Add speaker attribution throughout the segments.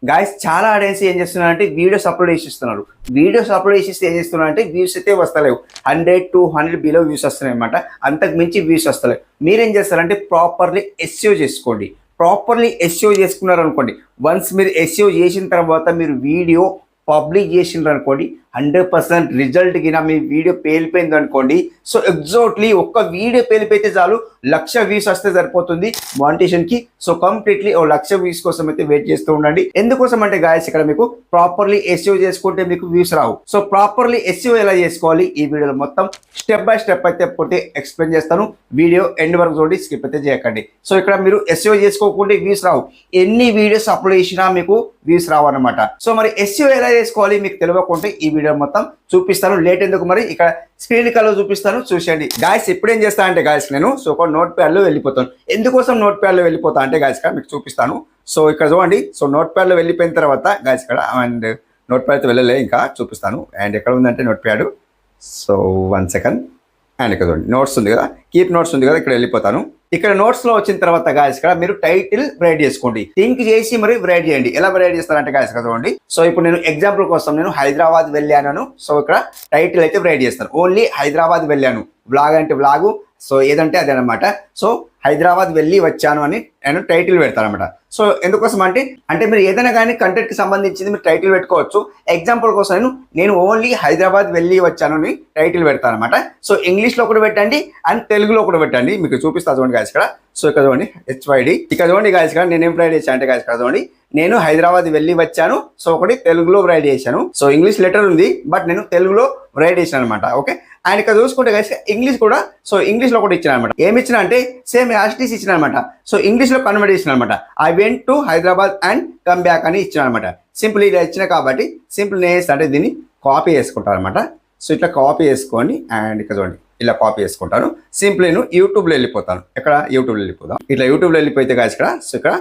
Speaker 1: Guys చాలా audience ఏం చేస్తున్నారంటే వీడియోస్ అప్లోడ్ చేసిస్తున్నారు. వీడియోస్ అప్లోడ్ చేసి ఏం చేస్తున్నారంటే వ్యూస్ అయితే వస్తలేవు. 100-200 బిలో వ్యూస్ వస్తున్నాయి అనమాట. అంతకు మించి వ్యూస్ వస్తలేవు. మీరేం చేస్తారంటే ప్రాపర్లీ ఎస్ఈఓ చేసుకోండి. ప్రాపర్లీ ఎస్ఈఓ చేసుకున్నారు అనుకోండి, వన్స్ మీరు ఎస్ఈఓ చేసిన తర్వాత మీరు వీడియో పబ్లిక్ చేసిండ్రు అనుకోండి, 100% రిజల్ట్ కింద మీ వీడియో పేలిపోయింది అనుకోండి. సో ఎగ్జాక్ట్లీ ఒక్క వీడియో పేలిపోతే చాలు 1,00,000 వ్యూస్ వస్తే సరిపోతుంది మానిటేషన్కి. సో కంప్లీట్లీ 1,00,000 వ్యూస్ కోసం అయితే వెయిట్ చేస్తూ ఉండండి. ఎందుకోసం అంటే గాయస్ ఇక్కడ మీకు ప్రాపర్లీ ఎస్ఈఓ చేసుకుంటే మీకు వ్యూస్ రావు. సో ప్రాపర్లీ ఎస్ఈఓ ఎలా చేసుకోవాలి ఈ వీడియోలో మొత్తం స్టెప్ బై స్టెప్ అయితే పోతే ఎక్స్ప్లెయిన్ చేస్తాను. వీడియో ఎండ్ వరకు చూడండి, స్కిప్ అయితే చేయకండి. సో ఇక్కడ మీరు ఎస్ఈఓ చేసుకోకుంటే వ్యూస్ రావు. ఎన్ని వీడియోస్ అప్లోడ్ చేసినా మీకు వ్యూస్ రావు అనమాట. సో మరి ఎస్ఈఓ ఎలా చేసుకోవాలి మీకు తెలియకుంటే ఈ వీడియో మొత్తం చూపిస్తాను. లేట్ ఎందుకు, మరి ఇక్కడ స్క్రీన్ కల్లో చూపిస్తాను, చూసేయండి. గాయస్ ఇప్పుడు ఏం చేస్తా అంటే గాయస్ నేను ఒక నోట్ ప్యాడ్లో వెళ్ళిపోతాను. ఎందుకోసం నోట్ ప్యాడ్లో వెళ్ళిపోతా అంటే గాయస్ ఇక్కడ మీకు చూపిస్తాను. సో ఇక్కడ చూడండి. సో నోట్ ప్యాడ్లో వెళ్ళిపోయిన తర్వాత గాయస్ ఇక్కడ అండ్ నోట్ ప్యాడ్ అయితే వెళ్ళలే, ఇంకా చూపిస్తాను. అండ్ ఎక్కడ ఉందంటే note pad. So 1 second. And ఇక్కడ చూడండి నోట్స్ ఉంది కదా, కీప్ నోట్స్ ఉంది కదా, ఇక్కడ వెళ్ళిపోతాను. ఇక్కడ నోట్స్ లో వచ్చిన తర్వాత గాయస్ ఇక్కడ మీరు టైటిల్ రైట్ చేసుకోండి. థింక్ చేసి మరి రైట్ చేయండి. ఎలా రైట్ చేస్తారంటే గాయస్ ఇక్కడ చూడండి. సో ఇప్పుడు నేను ఎగ్జాంపుల్ కోసం నేను హైదరాబాద్ వెళ్ళాను. సో ఇక్కడ టైటిల్ అయితే రైట్ చేస్తాను. ఓన్లీ హైదరాబాద్ వెళ్ళాను. వ్లాగ్ అంటే వ్లాగు, సో ఏదంటే అదే అనమాట. సో హైదరాబాద్ వెళ్ళి వచ్చాను అని నేను టైటిల్ పెడతాను అనమాట. సో ఎందుకోసం అంటే మీరు ఏదైనా కానీ కంటెంట్కి సంబంధించింది మీరు టైటిల్ పెట్టుకోవచ్చు. ఎగ్జాంపుల్ కోసం నేను ఓన్లీ హైదరాబాద్ వెళ్ళి వచ్చాను అని టైటిల్ పెడతాను అనమాట. సో ఇంగ్లీష్లో కూడా పెట్టండి అండ్ తెలుగులో కూడా పెట్టండి. మీకు చూపిస్తా చూడండి గాయస్ ఇక్కడ. సో ఇక్కడ చూడండి HYD. ఇక్కడ చూడండి గాయస్ ఇక్కడ నేను ఏం రైట్ చేశాను అంటే గాయస్ ఇక్కడ చూడండి, నేను హైదరాబాద్ వెళ్ళి వచ్చాను. సో ఒకటి తెలుగులో రైట్ చేశాను. సో ఇంగ్లీష్ లెటర్ ఉంది బట్ నేను తెలుగులో రైట్ చేశాను అనమాట. ఓకే. అండ్ ఇక్కడ చూసుకుంటే గాయస్ ఇంగ్లీష్ కూడా, సో ఇంగ్లీష్లో కూడా ఇచ్చిన అనమాట. ఏమి ఇచ్చిన అంటే సేమ్ యాస్టీస్ ఇచ్చిన అనమాట. సో ఇంగ్లీష్లో కన్వర్ట్ చేసిన అనమాట. I went to Hyderabad and come back అని ఇచ్చిన అనమాట. సింపుల్ ఇలా ఇచ్చిన కాబట్టి సింపుల్ నేను అంటే దీన్ని కాపీ చేసుకుంటాను అనమాట. సో ఇట్లా కాపీ చేసుకొని అండ్ ఇక్కడ చూడండి ఇలా కాపీ చేసుకుంటాను. సింపుల్ నేను యూట్యూబ్లో వెళ్ళిపోతాను. ఇక్కడ యూట్యూబ్లో వెళ్ళిపోతాం. ఇట్లా యూట్యూబ్లో వెళ్ళిపోతే గాయస్ ఇక్కడ సో ఇక్కడ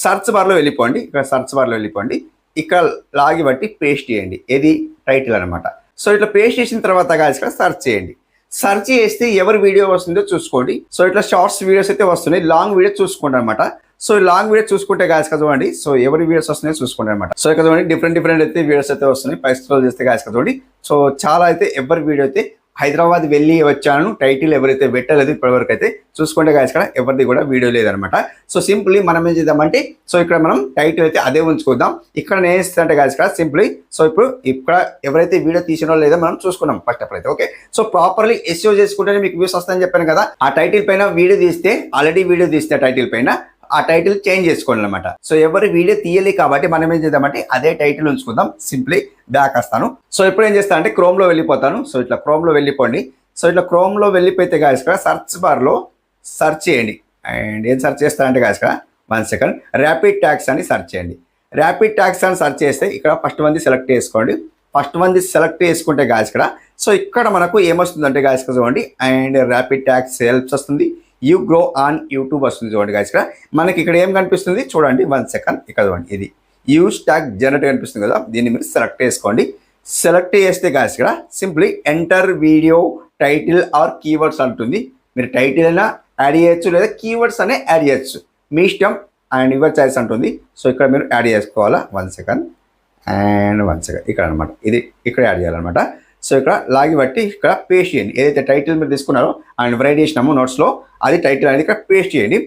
Speaker 1: సర్చ్ బార్లో వెళ్ళిపోండి. ఇక్కడ సర్చ్ బార్లో వెళ్ళిపోండి. ఇక్కడ లాగి బట్టి పేస్ట్ చేయండి. ఏది టైటిల్ అనమాట. సో ఇట్లా పేస్ట్ చేసిన తర్వాత గాయస్ ఇక్కడ సర్చ్ చేయండి. సర్చ్ చేస్తే ఎవరి వీడియో వస్తుందో చూసుకోండి. సో ఇట్లా షార్ట్స్ వీడియోస్ అయితే వస్తున్నాయి. లాంగ్ వీడియో చూసుకోండి అనమాట. సో లాంగ్ వీడియో చూసుకుంటే గాయస్ కదా చూడండి. సో ఎవరి వీడియోస్ వస్తున్నాయో చూసుకోండి అనమాట. సో ఇక్కడ చూడండి డిఫరెంట్ అయితే వీడియోస్ అయితే వస్తున్నాయి. పై స్క్రోల్ చేస్తే గాయస్ కదా చూడండి. సో చాలా అయితే ఎవరి వీడియో అయితే హైదరాబాద్ వెళ్ళి వచ్చాను టైటిల్ ఎవరైతే పెట్టలేదు ఇప్పటివరకు అయితే చూసుకుంటే గాయస్ ఇక్కడ ఎవరిది కూడా వీడియో లేదనమాట. సో సింప్లీ మనం ఏం చేద్దామంటే సో ఇక్కడ మనం టైటిల్ అయితే అదే ఉంచుకుందాం. ఇక్కడ నేను ఏం గాయస్ ఇక్కడ సింప్లీ సో ఇప్పుడు ఇక్కడ ఎవరైతే వీడియో తీసినో లేదో మనం చూసుకున్నాం ఫస్ట్ అప్పుడైతే. ఓకే. సో ప్రాపర్లీ ఎస్ఈఓ చేసుకుంటేనే మీకు వ్యూస్ వస్తాయని చెప్పాను కదా. ఆ టైటిల్ పైన వీడియో తీస్తే ఆల్రెడీ వీడియో తీస్తే టైటిల్ పైన ఆ టైటిల్ చేంజ్ చేసుకోండి అనమాట. సో ఎవరి వీడియో తీయాలి కాబట్టి మనం ఏం చేద్దామంటే అదే టైటిల్ ఉంచుకుందాం. సింప్లీ బ్యాక్ వస్తాను. సో ఇప్పుడు ఏం చేస్తాను అంటే క్రోమ్లో వెళ్ళిపోతాను. సో ఇట్లా క్రోమ్లో వెళ్ళిపోండి. సో ఇట్లా క్రోమ్లో వెళ్ళిపోతే గాయస్ ఇక్కడ సర్చ్ బార్లో సర్చ్ చేయండి. అండ్ ఏం సర్చ్ చేస్తానంటే గాయస్ ఇక్కడ 1 సెకండ్ ర్యాపిడ్ ట్యాగ్స్ అని సర్చ్ చేయండి. ర్యాపిడ్ ట్యాగ్స్ అని సర్చ్ చేస్తే ఇక్కడ ఫస్ట్ మంది సెలెక్ట్ చేసుకోండి. ఫస్ట్ మంది సెలెక్ట్ చేసుకుంటే గాయస్ ఇక్కడ సో ఇక్కడ మనకు ఏమొస్తుందంటే గాయస్ చూడండి అండ్ ర్యాపిడ్ ట్యాగ్స్ హెల్ప్స్ వస్తుంది. యూ గ్రో ఆన్ యూట్యూబ్ వస్తుంది చూడండి గాయస్ ఇక్కడ. మనకి ఇక్కడ ఏం కనిపిస్తుంది చూడండి 1 సెకండ్. ఇక్కడ చూడండి ఇది యూస్ ట్యాగ్ జనరేట్ కనిపిస్తుంది కదా, దీన్ని మీరు సెలెక్ట్ చేసుకోండి. సెలెక్ట్ చేస్తే గాయస్ ఇక్కడ simply enter video title are keywords అంటుంది. మీరు టైటిల్ అయినా యాడ్ చేయొచ్చు లేదా కీవర్డ్స్ అనే యాడ్ చేయొచ్చు, మీ ఇష్టం. అండ్ యువర్ చాయిస్ అంటుంది. సో ఇక్కడ మీరు యాడ్ చేసుకోవాలా 1 సెకండ్ అండ్ 1 సెకండ్ ఇక్కడ అనమాట. ఇది ఇక్కడ యాడ్ చేయాలన్నమాట. సో ఇక్కడ లాగి బట్టి ఇక్కడ పేస్ట్ చేయండి. ఏదైతే టైటిల్ మీరు తీసుకున్నారో అండ్ రైట్ చేసినామో నోట్స్లో అది టైటిల్ అనేది ఇక్కడ పేస్ట్ చేయండి.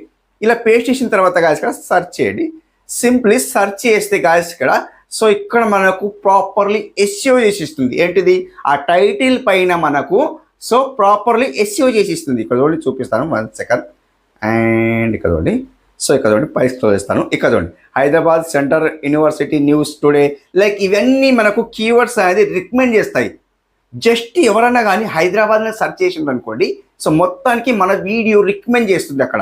Speaker 1: ఇలా పేస్ట్ చేసిన తర్వాత గాయస్ ఇక్కడ సర్చ్ చేయండి. సింప్లీ సర్చ్ చేస్తే గాయస్ ఇక్కడ సో ఇక్కడ మనకు ప్రాపర్లీ ఎస్ఈఓ చేసిస్తుంది. ఏంటిది ఆ టైటిల్ పైన మనకు సో ప్రాపర్లీ ఎస్ఈఓ చేసిస్తుంది. ఇక్కడ చూడండి చూపిస్తాను 1 సెకండ్ అండ్ ఇక్కడ చూడండి. సో ఇక్కడ చూడండి పై స్క్రోల్ చేస్తాను. ఇక్కడ చూడండి Hyderabad centre university news today like ఇవన్నీ మనకు కీవర్డ్స్ అనేది రికమెండ్ చేస్తాయి. జస్ట్ ఎవరన్నా కానీ హైదరాబాద్లో సెర్చ్ చేసిండ్రు అనుకోండి సో మొత్తానికి మన వీడియో రికమెండ్ చేస్తుంది అక్కడ.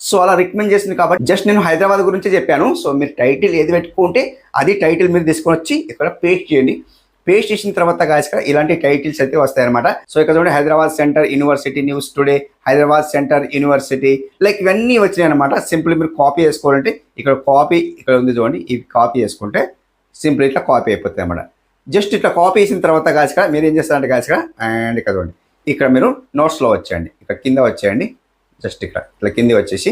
Speaker 1: సో అలా రికమెండ్ చేస్తుంది కాబట్టి జస్ట్ నేను హైదరాబాద్ గురించి చెప్పాను. సో మీరు టైటిల్ ఏది పెట్టుకుంటే అది టైటిల్ మీరు తీసుకొని వచ్చి ఇక్కడ పేస్ట్ చేయండి. పేస్ట్ చేసిన తర్వాత గాయస్ ఇక్కడ ఇలాంటి టైటిల్స్ అయితే వస్తాయన్నమాట. సో ఇక్కడ చూడండి Hyderabad centre university news today, Hyderabad centre university like ఇవన్నీ వచ్చినాయి అనమాట. సింపుల్ మీరు కాపీ చేసుకోవాలంటే ఇక్కడ కాపీ ఇక్కడ ఉంది చూడండి, ఇది కాపీ చేసుకుంటే సింపుల్ ఇట్లా కాపీ అయిపోతాయి అన్నమాట. జస్ట్ ఇట్లా కాపీ చేసిన తర్వాత గాయస్ ఇక్కడ మీరు ఏం చేస్తారంటే గాయస్ ఇక్కడ అండ్ ఇక్కడ చూడండి ఇక్కడ మీరు నోట్స్లో వచ్చేయండి. ఇక్కడ కింద వచ్చేయండి. జస్ట్ ఇక్కడ ఇట్లా కింద వచ్చేసి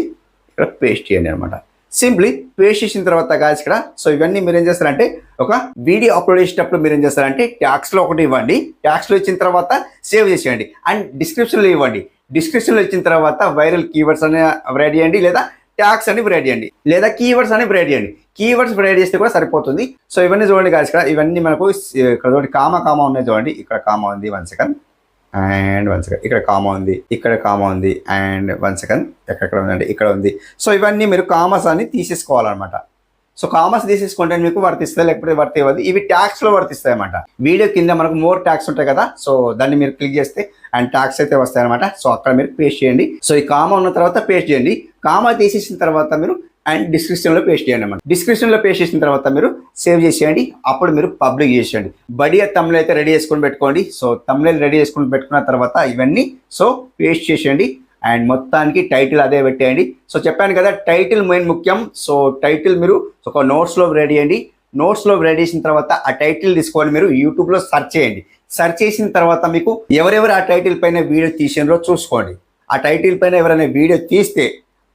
Speaker 1: ఇక్కడ పేస్ట్ చేయండి అనమాట. సింప్లీ పేస్ట్ చేసిన తర్వాత గాయస్ ఇక్కడ సో ఇవన్నీ మీరు ఏం చేస్తారంటే ఒక వీడియో అప్లోడ్ చేసేటప్పుడు మీరు ఏం చేస్తారంటే ట్యాగ్స్లో ఒకటి ఇవ్వండి, ట్యాగ్స్లో ఇచ్చిన తర్వాత సేవ్ చేసేయండి అండ్ డిస్క్రిప్షన్లో ఇవ్వండి. డిస్క్రిప్షన్లో ఇచ్చిన తర్వాత వైరల్ కీవర్డ్స్ అని రెడీ చేయండి లేదా ట్యాగ్స్ అని రెడీ చేయండి లేదా కీవర్డ్స్ అని రెడీ చేయండి. కీవర్డ్స్ రెడీ చేస్తే కూడా సరిపోతుంది. సో ఇవన్నీ చూడండి గాయస్ ఇక్కడ ఇవన్నీ మనకు ఇక్కడ చూడండి కామా ఉన్నాయి చూడండి, ఇక్కడ కామా ఉంది 1 సెకండ్ అండ్ 1 సెకండ్, ఇక్కడ కామా ఉంది, ఇక్కడ కామా ఉంది అండ్ 1 సెకండ్, ఎక్కడ ఉందండి ఇక్కడ ఉంది. సో ఇవన్నీ మీరు కామర్స్ అని తీసేసుకోవాలన్నమాట. సో కామర్స్ తీసేసుకుంటే మీకు వర్తిస్తాయి, లేకపోతే వర్తివ్వదు. ఇవి ట్యాక్స్లో వర్తిస్తాయి అన్నమాట. వీడియో కింద మనకు మోర్ ట్యాక్స్ ఉంటాయి కదా, సో దాన్ని మీరు క్లిక్ చేస్తే అండ్ ట్యాక్స్ అయితే వస్తాయి అనమాట. సో అక్కడ మీరు పేస్ట్ చేయండి. సో ఈ కామా ఉన్న తర్వాత పేస్ట్ చేయండి. కామా తీసేసిన తర్వాత మీరు అండ్ డిస్క్రిప్షన్లో పేస్ట్ చేయండి అన్నమాట. డిస్క్రిప్షన్లో పేస్ట్ చేసిన తర్వాత మీరు సేవ్ చేసేయండి. అప్పుడు మీరు పబ్లిక్ చేసేయండి. బడియా తమ్ముళ్ళు అయితే రెడీ చేసుకొని పెట్టుకోండి. సో తమ్ముళ్ళు రెడీ చేసుకొని పెట్టుకున్న తర్వాత ఇవన్నీ సో పేస్ట్ చేసేయండి అండ్ మొత్తానికి టైటిల్ అదే పెట్టేయండి. సో చెప్పాను కదా టైటిల్ మెయిన్ ముఖ్యం. సో టైటిల్ మీరు ఒక నోట్స్లో రెడీ చేయండి. నోట్స్లో రెడీ చేసిన తర్వాత ఆ టైటిల్ తీసుకొని మీరు యూట్యూబ్లో సెర్చ్ చేయండి. సెర్చ్ చేసిన తర్వాత మీకు ఎవరెవరు ఆ టైటిల్ పైన వీడియో తీసినారో చూసుకోండి. ఆ టైటిల్ పైన ఎవరైనా వీడియో తీస్తే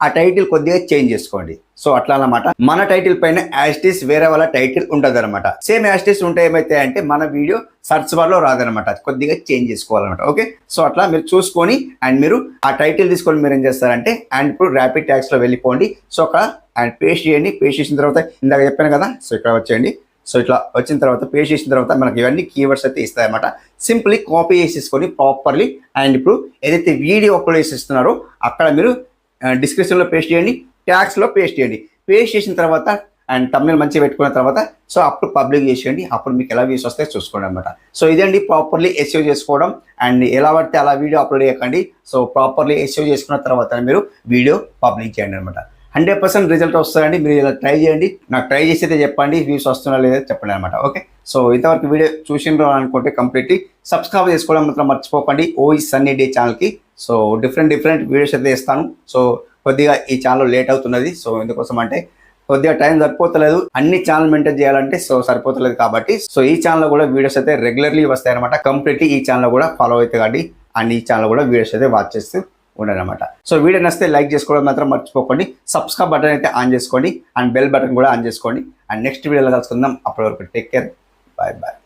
Speaker 1: ఆ టైటిల్ కొద్దిగా చేంజ్ చేసుకోండి. సో అట్లా అన్నమాట. మన టైటిల్ పైన యాస్టిస్ వేరే వాళ్ళ టైటిల్ ఉంటుంది అనమాట. సేమ్ యాస్టిస్ ఉంటే ఏమైతే అంటే మన వీడియో సర్చ్ బార్లో రాదనమాట, కొద్దిగా చేంజ్ చేసుకోవాలన్నమాట. ఓకే, సో అట్లా మీరు చూసుకొని అండ్ మీరు ఆ టైటిల్ తీసుకొని మీరు ఏం చేస్తారంటే అండ్ ఇప్పుడు ర్యాపిడ్ ట్యాగ్స్లో వెళ్ళిపోండి. సో అక్కడ అండ్ పేస్ట్ చేయండి. పేస్ట్ చేసిన తర్వాత ఇందాక చెప్పాను కదా, సో ఇక్కడ వచ్చేయండి. సో ఇట్లా వచ్చిన తర్వాత పేస్ట్ చేసిన తర్వాత మనకి ఇవన్నీ కీవర్డ్స్ అయితే ఇస్తాయన్నమాట. సింప్లీ కాపీ చేసేసుకొని ప్రాపర్లీ అండ్ ఇప్పుడు ఏదైతే వీడియో అప్లోడ్ చేసిస్తున్నారో అక్కడ మీరు డిస్క్రిప్షన్లో పేస్ట్ చేయండి, ట్యాగ్స్లో పేస్ట్ చేయండి. పేస్ట్ చేసిన తర్వాత అండ్ తమ్నెయిల్ మంచిగా పెట్టుకున్న తర్వాత సో అప్పుడు పబ్లిక్ చేసేయండి. అప్పుడు మీకు ఎలా వ్యూస్ వస్తాయి చూసుకోండి అనమాట. సో ఇదండి ప్రాపర్లీ ఎస్ఈఓ చేసుకోవడం. అండ్ ఎలా పడితే అలా వీడియో అప్లోడ్ చేయకండి. సో ప్రాపర్లీ ఎస్ఈఓ చేసుకున్న తర్వాత మీరు వీడియో పబ్లిక్ చేయండి అనమాట. 100% రిజల్ట్ వస్తుందండి. మీరు ఇలా ట్రై చేయండి. నాకు ట్రై చేసి అయితే చెప్పండి వ్యూస్ వస్తున్నా లేదా చెప్పండి అనమాట. ఓకే, సో ఇంతవరకు వీడియో చూసిండ్రు అనుకుంటే కంప్లీట్లీ సబ్స్క్రైబ్ చేసుకోవడం మాత్రం మర్చిపోకండి ఓయి సన్నీ డే ఛానల్కి. సో డిఫరెంట్ వీడియోస్ అయితే ఇస్తాను. సో కొద్దిగా ఈ ఛానల్ లేట్ అవుతున్నది. సో ఎందుకోసం అంటే కొద్దిగా టైం సరిపోతలేదు, అన్ని ఛానల్ మెయింటైన్ చేయాలంటే సో సరిపోతలేదు కాబట్టి సో ఈ ఛానల్లో కూడా వీడియోస్ అయితే రెగ్యులర్లీ వస్తాయి అనమాట. కంప్లీట్లీ ఈ ఛానల్ కూడా ఫాలో అయితే కాబట్టి అండ్ ఈ ఛానల్ కూడా వీడియోస్ అయితే వాచ్ చేస్తూ ఉండండి అనమాట. సో వీడియో నచ్చితే లైక్ చేసుకోవడం మాత్రం మర్చిపోకండి. సబ్స్క్రైబ్ బటన్ అయితే ఆన్ చేసుకోండి అండ్ బెల్ బటన్ కూడా ఆన్ చేసుకోండి. అండ్ నెక్స్ట్ వీడియోలో కలుసుకుందాం. అప్పటి వరకు టేక్ కేర్, బాయ్ బాయ్.